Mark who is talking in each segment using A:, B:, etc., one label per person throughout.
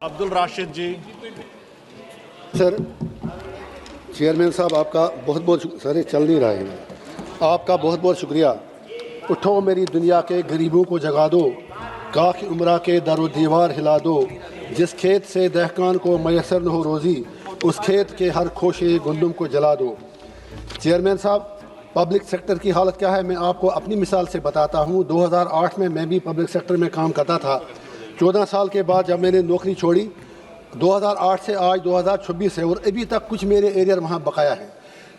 A: अब्दुल राशिद जी।
B: Sir, chairman साहब आपका बहुत बहुत सर चल नहीं रहा है, आपका बहुत बहुत शुक्रिया। उठो मेरी दुनिया के गरीबों को जगा दो, काख उम्रा के दरो दीवार हिला दो, जिस खेत से दहकान को मैसर न हो रोज़ी, उस खेत के हर खोशे गुंदुम को जला दो। चेयरमैन साहब, पब्लिक सेक्टर की हालत क्या है मैं आपको अपनी मिसाल से बताता हूँ। 2008 में मैं भी पब्लिक सेक्टर में काम करता था। 14 साल के बाद जब मैंने नौकरी छोड़ी 2008 से आज 2026 है और अभी तक कुछ मेरे एरिया वहाँ बकाया है,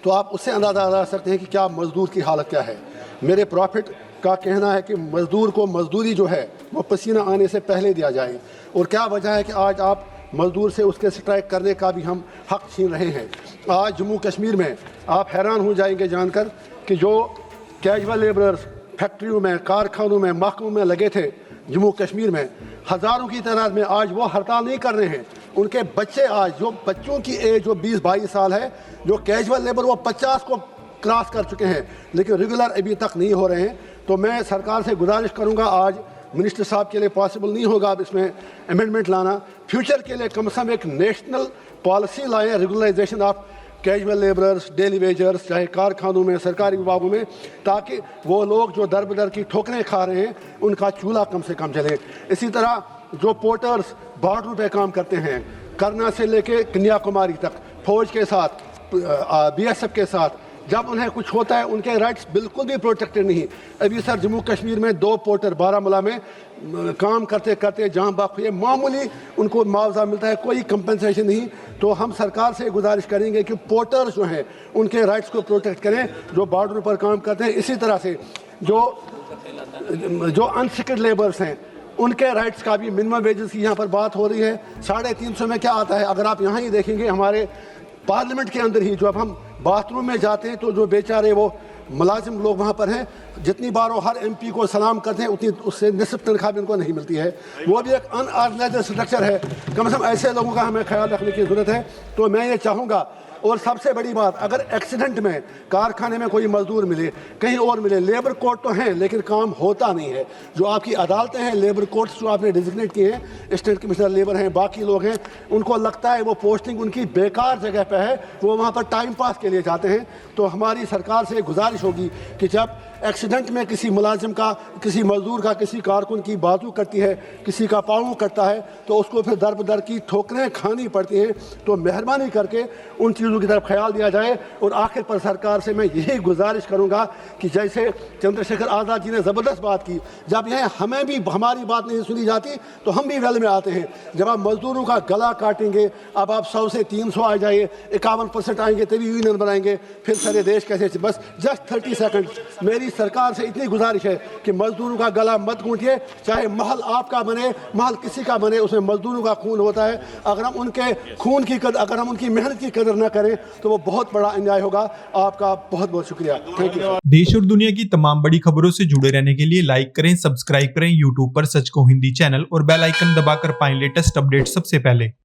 B: तो आप उससे अंदाज़ा लगा सकते हैं कि क्या मज़दूर की हालत क्या है। मेरे प्रॉफिट का कहना है कि मज़दूर को मज़दूरी जो है वो पसीना आने से पहले दिया जाए, और क्या वजह है कि आज आप मज़दूर से उसके स्ट्राइक करने का भी हम हक़ छीन रहे हैं। आज जम्मू कश्मीर में आप हैरान हो जाएंगे जानकर कि जो कैजुअल लेबरर्स फैक्ट्रियों में, कारखानों में, महकमों में लगे थे जम्मू कश्मीर में, हज़ारों की तादाद में आज वो हड़ताल नहीं कर रहे हैं। उनके बच्चे आज, जो बच्चों की एज जो 20-22 साल है, जो कैजुअल लेबर वो 50 को क्रॉस कर चुके हैं, लेकिन रेगुलर अभी तक नहीं हो रहे हैं। तो मैं सरकार से गुजारिश करूंगा, आज मिनिस्टर साहब के लिए पॉसिबल नहीं होगा अब इसमें अमेंडमेंट लाना, फ्यूचर के लिए कम से कम एक नेशनल पॉलिसी लाएँ, regularisation of casual labourers, daily wagers, चाहे कारखानों में, सरकारी विभागों में, ताकि वो लोग जो दर बदर की ठोकरें खा रहे हैं उनका चूल्हा कम से कम चले। इसी तरह जो पोर्टर्स बॉर्डर पे काम करते हैं, करना से लेके कन्याकुमारी तक, फौज के साथ, BSF के साथ, जब उन्हें कुछ होता है उनके राइट्स बिल्कुल भी प्रोटेक्टेड नहीं। अभी सर जम्मू कश्मीर में 2 पोर्टर बारामूला में काम करते करते जहाँ बाक हुए, मामूली उनको मुआवजा मिलता है, कोई कंपनसेशन नहीं। तो हम सरकार से गुजारिश करेंगे कि पोर्टर्स जो हैं उनके राइट्स को प्रोटेक्ट करें जो बॉर्डर पर काम करते हैं। इसी तरह से जो अनस्किल्ड लेबर्स हैं उनके राइट्स का भी, मिनिमम वेजेस की यहाँ पर बात हो रही है। 350 में क्या आता है, अगर आप यहाँ ही देखेंगे हमारे पार्लियामेंट के अंदर ही, जो अब हम बाथरूम में जाते हैं तो जो बेचारे वो मुलाजिम लोग वहाँ पर हैं, जितनी बार वो हर MP को सलाम करते हैं उतनी उससे निस्फ तनख्वाह भी उनको नहीं मिलती है। वो भी एक अनऑर्गेनाइज्ड स्ट्रक्चर है। कम से कम ऐसे लोगों का हमें ख्याल रखने की ज़रूरत है। तो मैं ये चाहूँगा, और सबसे बड़ी बात, अगर एक्सीडेंट में कारखाने में कोई मजदूर मिले, कहीं और मिले, लेबर कोर्ट तो हैं लेकिन काम होता नहीं है। जो आपकी अदालतें हैं, लेबर कोर्ट्स जो आपने डिजिग्नेट किए हैं, स्टेट कमिश्नर लेबर हैं, बाकी लोग हैं, उनको लगता है वो पोस्टिंग उनकी बेकार जगह पे है, वो वहाँ पर टाइम पास के लिए जाते हैं। तो हमारी सरकार से गुजारिश होगी कि जब एक्सीडेंट में किसी मुलाजिम का, किसी मजदूर का, किसी कारकुन की बाजू कटती है, किसी का पाँव कटता है, तो उसको फिर दर बदर की ठोकरें खानी पड़ती हैं। तो मेहरबानी करके उन चीज़ों की तरफ ख्याल दिया जाए। और आखिर पर सरकार से मैं यही गुजारिश करूंगा कि जैसे चंद्रशेखर आज़ाद जी ने ज़बरदस्त बात की, जब यह हमें भी हमारी बात नहीं सुनी जाती तो हम भी वेल में आते हैं। जब आप मजदूरों का गला काटेंगे, अब आप 100 से 300 आ जाइए, 51% आएंगे तभी यूनियन बनाएंगे, फिर सारे देश कैसे। बस जस्ट 30 सेकंड मेरी सरकार से इतनी गुजारिश है कि मजदूरों का गला मत घूंटिए, चाहे महल आपका बने, महल किसी का बने, उसमें मजदूरों का खून होता है। अगर हम उनके खून की कदर, अगर हम उनकी मेहनत की कदर न करें तो वो बहुत बड़ा अन्याय होगा। आपका बहुत बहुत शुक्रिया, थैंक यू।
C: देश और दुनिया की तमाम बड़ी खबरों से जुड़े रहने के लिए लाइक करें, सब्सक्राइब करें YouTube पर सच को हिंदी चैनल, और बेल आइकन दबाकर पाएं लेटेस्ट अपडेट सबसे पहले।